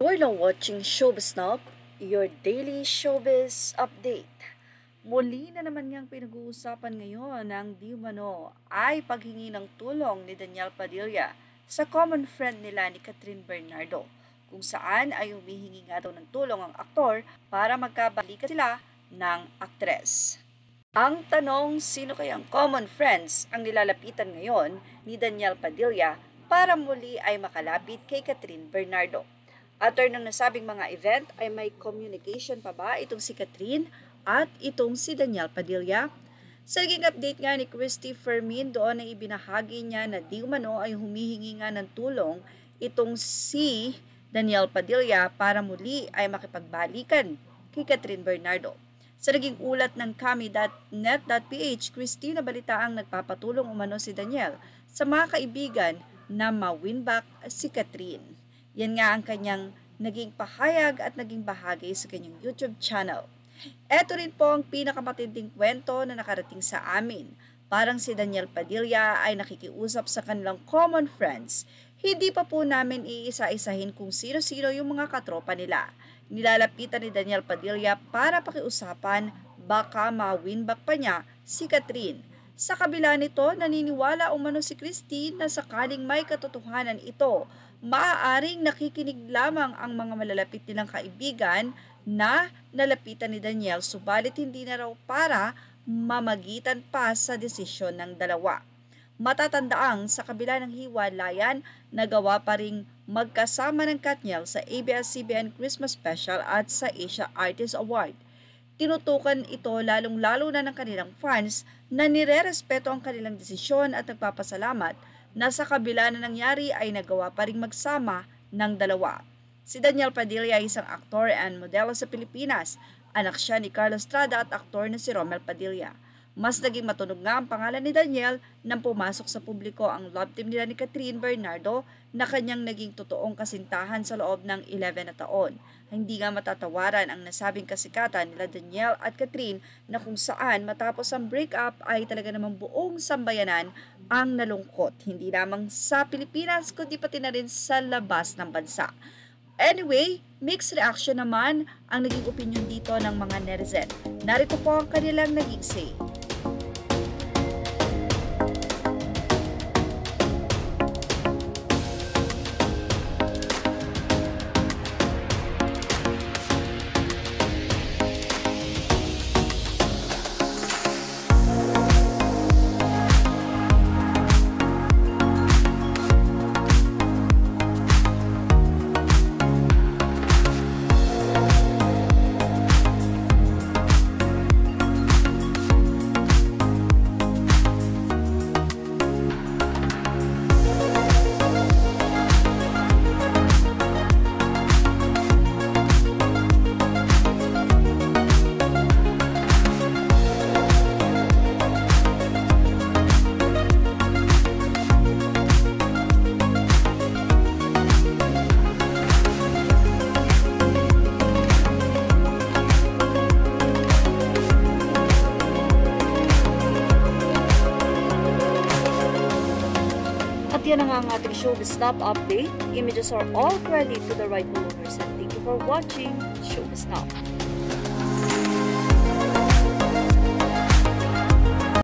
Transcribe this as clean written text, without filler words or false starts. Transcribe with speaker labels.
Speaker 1: You're now watching Showbiz Now, your daily showbiz update. Muli na naman ngang pinag-uusapan ngayon ng di umano ay paghingi ng tulong ni Danielle Padilla sa common friend nila ni Catherine Bernardo, kung saan ay humihingi nga daw ng tulong ang aktor para magkabalikan sila ng aktres. Ang tanong, sino kayang common friends ang nilalapitan ngayon ni Danielle Padilla para muli ay makalapit kay Catherine Bernardo? After ng nasabing mga event ay may communication pa ba itong si Catherine at itong si Danielle Padilla? Sa naging update nga ni Christy Fermin, doon ay ibinahagi niya na di umano ay humihingi nga ng tulong itong si Danielle Padilla para muli ay makipagbalikan kay Catherine Bernardo. Sa naging ulat ng kami.net.ph, Christy na balitaang nagpapatulong umano si Danielle sa mga kaibigan na ma-win back si Catherine. Yan nga ang kanyang naging pahayag at naging bahagi sa kanyang YouTube channel. Ito rin po ang pinakamatinding kwento na nakarating sa amin. Parang si Danielle Padilla ay nakikiusap sa kanilang common friends. Hindi pa po namin iisa-isahin kung sino-sino yung mga katropa nila. Nilalapitan ni Danielle Padilla para pakiusapan, baka ma-win back pa niya si Catherine. Sa kabila nito, naniniwala umano si Christine na sakaling may katotohanan ito, maaaring nakikinig lamang ang mga malalapit nilang kaibigan na nalapitan ni Danielle, subalit hindi na raw para mamagitan pa sa desisyon ng dalawa. Matatandaang sa kabila ng hiwalayan, nagawa pa ring magkasama ng Katniel sa ABS-CBN Christmas Special at sa Asia Artist Award. Tinutukan ito lalong-lalo na ng kanilang fans na nirerespeto ang kanilang desisyon at nagpapasalamat na sa kabila na nangyari ay nagawa pa ring magsama ng dalawa. Si Danielle Padilla ay isang aktor and modelo sa Pilipinas. Anak siya ni Carlos Estrada at aktor na si Romel Padilla. Mas naging matunog nga ang pangalan ni Danielle nang pumasok sa publiko ang love team nila ni Catherine Bernardo na kanyang naging totoong kasintahan sa loob ng 11 na taon. Hindi nga matatawaran ang nasabing kasikatan nila Danielle at Catherine na kung saan matapos ang breakup ay talaga namang buong sambayanan ang nalungkot. Hindi lamang sa Pilipinas kundi pati na rin sa labas ng bansa. Anyway, mixed reaction naman ang naging opinion dito ng mga netizen. Narito po ang kanilang naging say. At yan ang ating Showbiz Now update. Images are all credit to the rightful owners, and thank you for watching Showbiz Now.